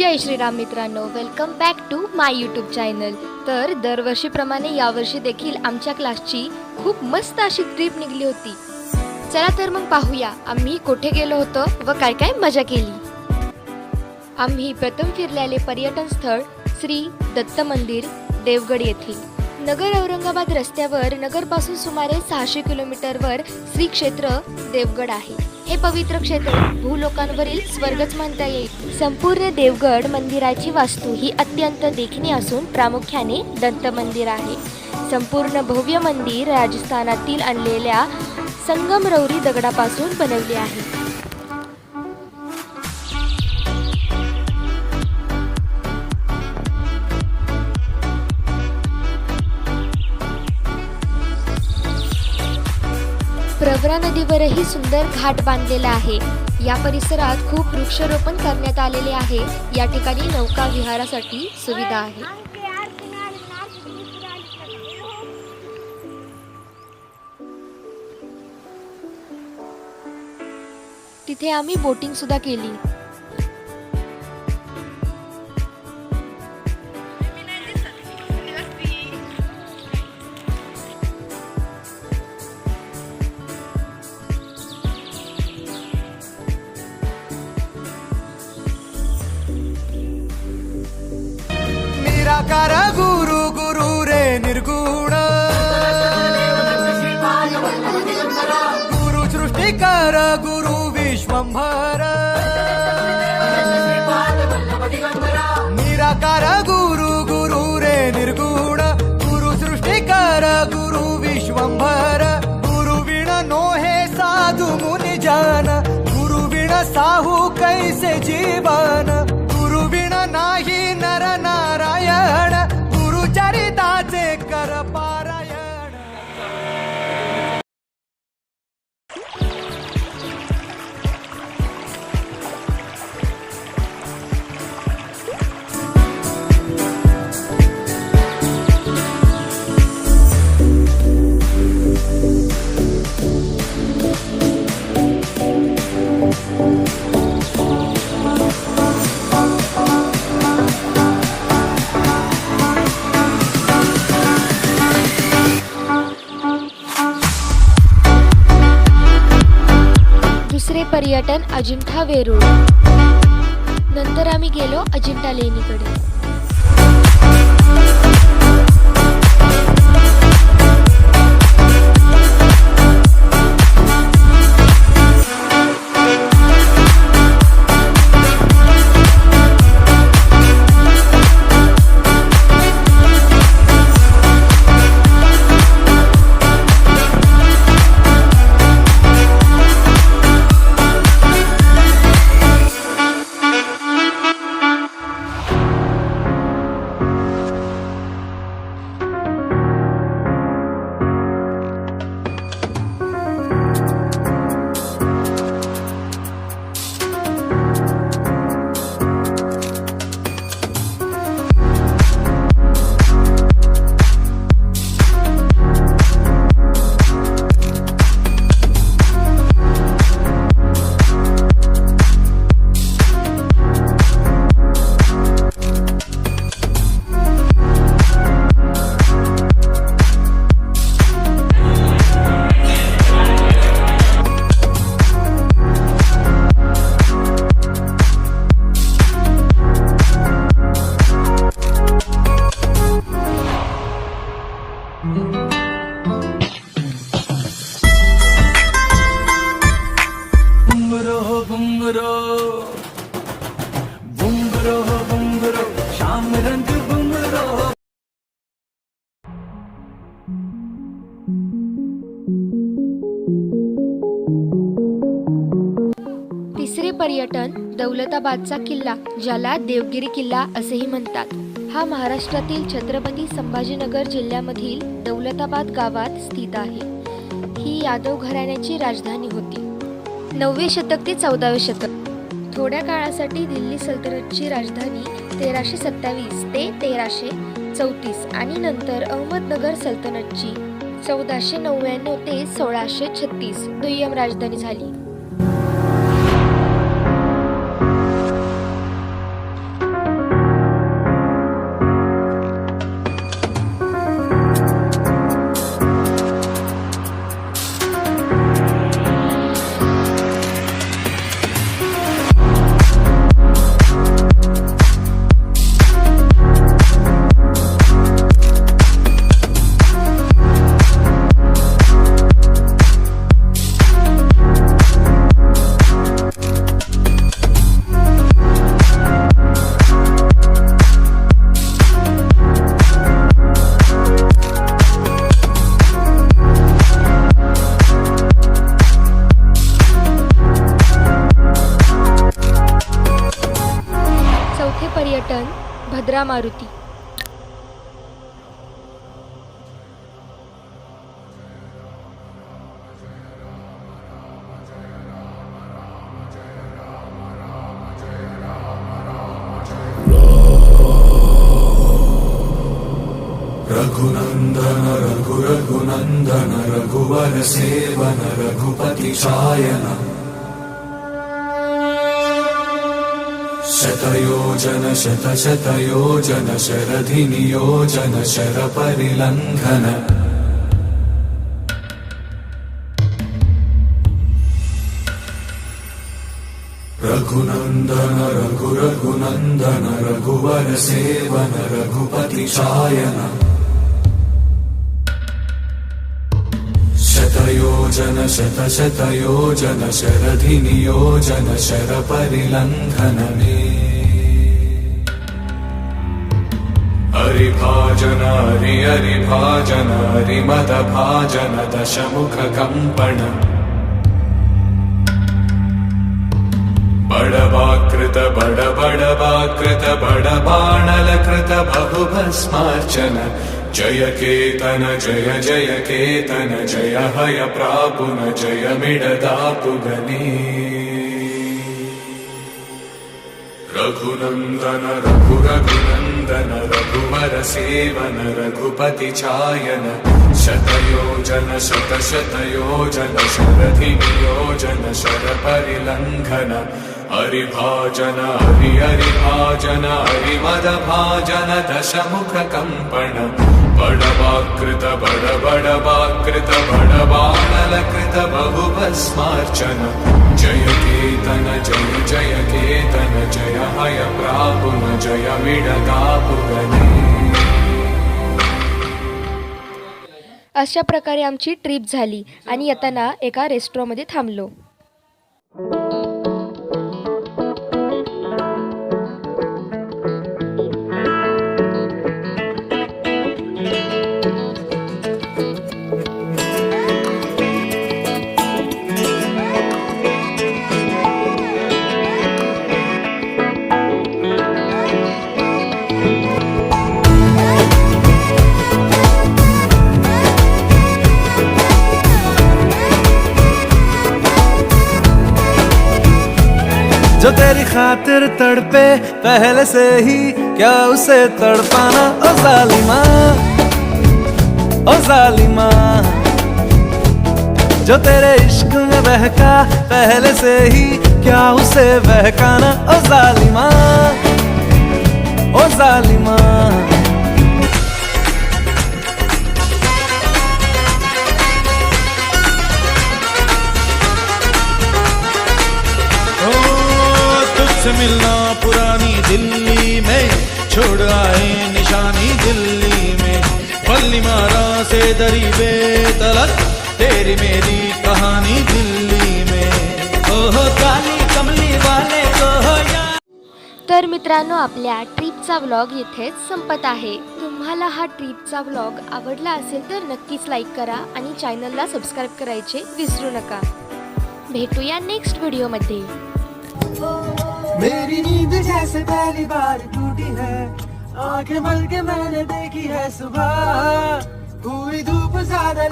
जय श्रीराम मित्रांनो, welcome back to my YouTube channel. तर दरवर्षीप्रमाणे यावर्षी देखील आमच्या क्लासची खूप मस्त अशी ट्रिप निघली होती। चला तर मग पाहूया आम्ही कुठे गेलो होतो व काय काय मजा केली। आम्ही प्रथम फिरलेले पर्यटन स्थळ श्री दत्त मंदिर देवगड येथील। नगर औरंगाबाद रस्त्यावर नगरपासून सुमारे 600 किलोमीटरवर श्री क्षेत्र देवगड आहे। हे पवित्र क्षेत्र भूलोकांवरील स्वर्गच म्हणता येईल। संपूर्ण देवगड मंदिराची वास्तू ही अत्यंत देखणी असून प्रामुख्याने दत्त मंदिर आहे। संपूर्ण भव्य मंदिर राजस्थानातील आणलेल्या संगमरवरी दगडापासून बनवले आहे। प्रवरा नदीवरही सुंदर घाट बांधलेला आहे। या परिसरात खूप वृक्षारोपण करण्यात आलेले आहे। या ठिकाणी नौका विहारासाठी सुविधा आहे। तिथे आम्ही बोटिंग सुद्धा केली। निराकार गुरु गुरु रे निर्गुण गुरु सृष्टिकर गुरु विश्वंभर निराकार गुरु गुरु रे निर्गुण गुरु सृष्टिकर गुरु विश्वंभर गुरु विण नो हे साधु मुनि जन गुरु विण साहू कैसे जीवन गुरु विण नाही नर नारायण गुरु चरिताचे कर पारायण। दुसरे पर्यटन अजिंठा वेरूळ। नंतर आम्ही गेलो अजिंठा लेणीकडे। तिसरे पर्यटन दौलताबादचा किल्ला, ज्याला देवगिरी किल्ला असेही म्हणतात। हा महाराष्ट्रातील छत्रपती संभाजीनगर जिल्ह्यामधील दौलताबाद गावात स्थित आहे। ही यादव घराण्याची राजधानी होती। 9वे शतक ते 14वे शतक। थोड्या काळासाठी दिल्ली सल्तनतची राजधानी 1327 ते 1334 आणि नंतर अहमदनगर सल्तनतची 1499 ते 1636 दुय्यम राजधानी झाली। चौथे पर्यटन भद्रा मारुती. रघुनंदन रघुनंदन रघुवर सेवन रघुपति शायन शतयोजन शतशतयोजन शरधि नियोजन शर परिलंघन रघुनंदन रघुनंदन रघुवर सेवन रघुपति शायन शतयोजन शतशतयोजन शरधि नियोजन शर परिलंघन में हरिभाजन हरिभाजन हरिमद भाजन दशमुख कंपन बड़वाकृत बड़वाकृत बड़बाणलकृत बहुभस्मार्चन जय केतन जय जय केतन जय हय प्रापुन जय मिडदापुगने रघुनंदन रघुनंदन रघुवर सेवन रघुपति छायन शतयोजन शतशतयोजन शरधि नियोजन शर परिलंघन हरिभाजन हरिभाजन हरिमद भाजन दशमुख कंपन बड़वाकृत बड़वाकृत बड़बाणलकृत बहुभस्मार्चन जय केतन जय जय केतन जय हय प्रापुन जय मिडदापुगने. अशा प्रकारे आमची ट्रिप झाली आणि येताना एका रेस्टॉरंटमध्ये थांबलो. जो तेरी खातिर तड़पे पहले से ही क्या उसे तड़पाना ओ जालिमा ओ जालिमा जो तेरे इश्क में बहका पहले से ही क्या उसे बहकाना ओ जालिमा ओ जालिमा. से मिलना पुरानी दिल्ली में छोड़ आए निशानी दिल्ली में पल्ली मारा से दरी बेतलक तेरी मेरी कहानी दिल्ली में ओहो काली कमली वाले को या. तर मित्रांनो, आपल्या ट्रिपचा व्लॉग इथेच संपत आहे. तुम्हाला हा ट्रिपचा व्लॉग आवडला असेल तर नक्कीच लाईक करा आणि चॅनलला सबस्क्राईब करायचे विसरू नका. भेटूया नेक्स्ट व्हिडिओमध्ये. मेरी नींद जैसे पहली बार टूटी है, आंखें मल के मैंने देखी है सुबह, हुई धूप ज्यादा